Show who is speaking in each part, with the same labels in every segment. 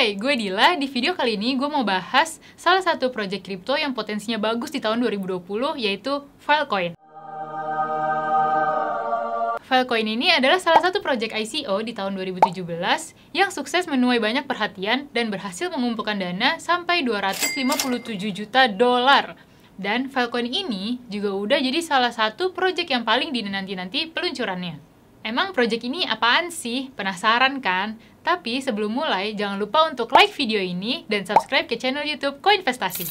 Speaker 1: Hai, gue Dila. Di video kali ini gue mau bahas salah satu project crypto yang potensinya bagus di tahun 2020, yaitu Filecoin. Filecoin ini adalah salah satu project ICO di tahun 2017 yang sukses menuai banyak perhatian dan berhasil mengumpulkan dana sampai 257 juta dolar. Dan Filecoin ini juga udah jadi salah satu project yang paling dinanti-nanti peluncurannya. Emang project ini apaan sih? Penasaran kan? Tapi sebelum mulai, jangan lupa untuk like video ini dan subscribe ke channel YouTube Koinvestasi.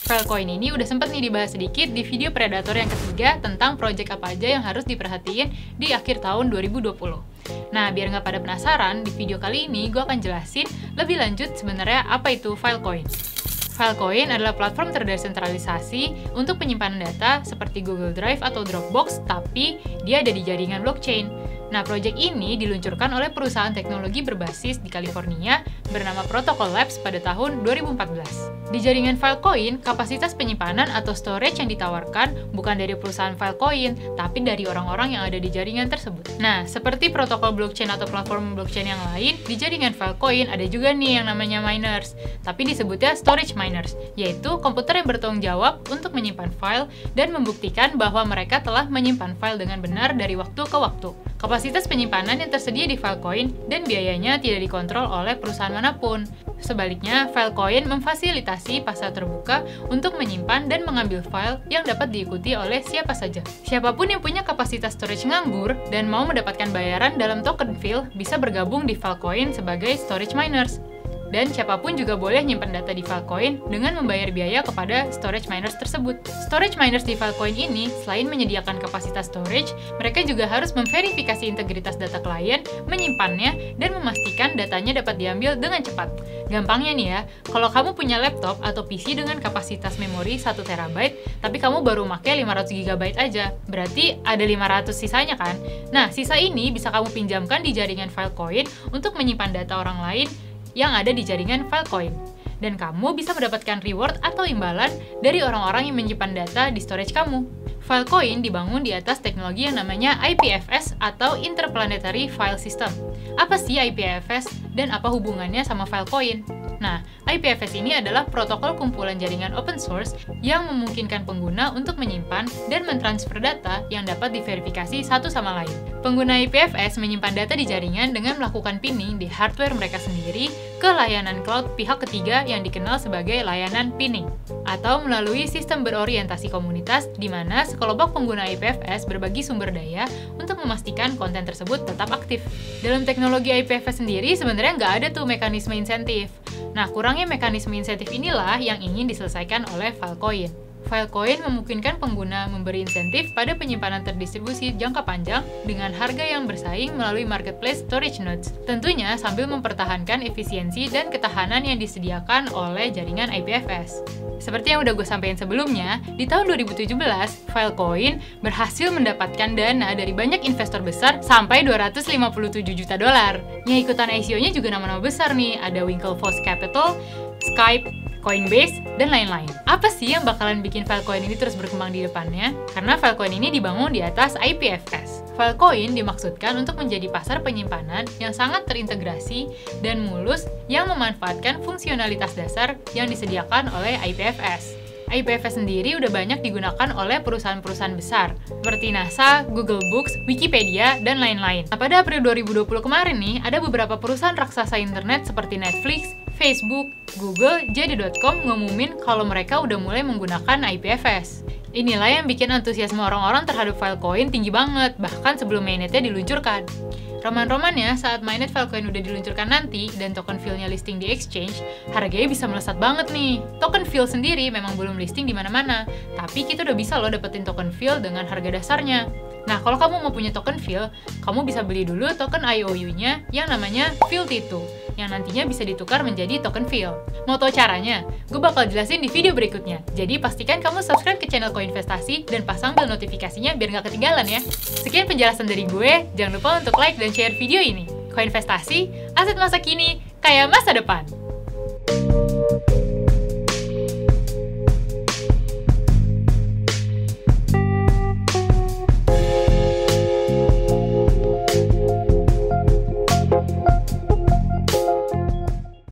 Speaker 1: Filecoin ini udah sempet nih dibahas sedikit di video Predator yang ketiga tentang project apa aja yang harus diperhatiin di akhir tahun 2020. Nah, biar nggak pada penasaran, di video kali ini gue akan jelasin lebih lanjut sebenarnya apa itu Filecoin. Filecoin adalah platform terdesentralisasi untuk penyimpanan data seperti Google Drive atau Dropbox, tapi dia ada di jaringan blockchain. Nah, proyek ini diluncurkan oleh perusahaan teknologi berbasis di California bernama Protocol Labs pada tahun 2014. Di jaringan Filecoin, kapasitas penyimpanan atau storage yang ditawarkan bukan dari perusahaan Filecoin, tapi dari orang-orang yang ada di jaringan tersebut. Nah, seperti protokol blockchain atau platform blockchain yang lain, di jaringan Filecoin ada juga nih yang namanya miners, tapi disebutnya storage miners, yaitu komputer yang bertanggung jawab untuk menyimpan file dan membuktikan bahwa mereka telah menyimpan file dengan benar dari waktu ke waktu. Kapasitas penyimpanan yang tersedia di Filecoin dan biayanya tidak dikontrol oleh perusahaan manapun. Sebaliknya, Filecoin memfasilitasi pasar terbuka untuk menyimpan dan mengambil file yang dapat diikuti oleh siapa saja. Siapapun yang punya kapasitas storage nganggur dan mau mendapatkan bayaran dalam token file bisa bergabung di Filecoin sebagai storage miners. Dan siapapun juga boleh nyimpan data di Filecoin dengan membayar biaya kepada storage miners tersebut. Storage miners di Filecoin ini, selain menyediakan kapasitas storage, mereka juga harus memverifikasi integritas data klien, menyimpannya, dan memastikan datanya dapat diambil dengan cepat. Gampangnya nih ya, kalau kamu punya laptop atau PC dengan kapasitas memori 1 TB, tapi kamu baru pakai 500 GB aja, berarti ada 500 sisanya kan? Nah, sisa ini bisa kamu pinjamkan di jaringan Filecoin untuk menyimpan data orang lain yang ada di jaringan Filecoin. Dan kamu bisa mendapatkan reward atau imbalan dari orang-orang yang menyimpan data di storage kamu. Filecoin dibangun di atas teknologi yang namanya IPFS atau Interplanetary File System. Apa sih IPFS dan apa hubungannya sama Filecoin? Nah, IPFS ini adalah protokol kumpulan jaringan open source yang memungkinkan pengguna untuk menyimpan dan mentransfer data yang dapat diverifikasi satu sama lain. Pengguna IPFS menyimpan data di jaringan dengan melakukan pinning di hardware mereka sendiri ke layanan cloud pihak ketiga yang dikenal sebagai layanan pinning, atau melalui sistem berorientasi komunitas di mana sekelompok pengguna IPFS berbagi sumber daya untuk memastikan konten tersebut tetap aktif. Dalam teknologi IPFS sendiri sebenarnya nggak ada tuh mekanisme insentif. Nah, kurangnya mekanisme insentif inilah yang ingin diselesaikan oleh Filecoin. Filecoin memungkinkan pengguna memberi insentif pada penyimpanan terdistribusi jangka panjang dengan harga yang bersaing melalui marketplace storage nodes. Tentunya sambil mempertahankan efisiensi dan ketahanan yang disediakan oleh jaringan IPFS. Seperti yang udah gue sampaikan sebelumnya, di tahun 2017, Filecoin berhasil mendapatkan dana dari banyak investor besar sampai 257 juta dolar. Yang ikutan ICO-nya juga nama-nama besar nih, ada Winklevoss Capital, Skype, Coinbase, dan lain-lain. Apa sih yang bakalan bikin Filecoin ini terus berkembang di depannya? Karena Filecoin ini dibangun di atas IPFS. Filecoin dimaksudkan untuk menjadi pasar penyimpanan yang sangat terintegrasi dan mulus yang memanfaatkan fungsionalitas dasar yang disediakan oleh IPFS. IPFS sendiri udah banyak digunakan oleh perusahaan-perusahaan besar, seperti NASA, Google Books, Wikipedia, dan lain-lain. Nah, pada April 2020 kemarin nih, ada beberapa perusahaan raksasa internet seperti Netflix, Facebook, Google, JD.com ngumumin kalau mereka udah mulai menggunakan IPFS. Inilah yang bikin antusiasme orang-orang terhadap Filecoin tinggi banget, bahkan sebelum mainnetnya diluncurkan. Roman-romannya, saat mainnet Filecoin udah diluncurkan nanti dan token feel-nya listing di exchange, harganya bisa melesat banget nih. Token feel sendiri memang belum listing di mana-mana, tapi kita udah bisa loh dapetin token feel dengan harga dasarnya. Nah, kalau kamu mau punya token feel, kamu bisa beli dulu token IOU-nya yang namanya FEEL-T2, yang nantinya bisa ditukar menjadi token feel. Mau tahu caranya? Gue bakal jelasin di video berikutnya. Jadi pastikan kamu subscribe ke channel Koinvestasi dan pasang bel notifikasinya biar nggak ketinggalan ya. Sekian penjelasan dari gue, jangan lupa untuk like dan share video ini. Koinvestasi, aset masa kini, kaya masa depan.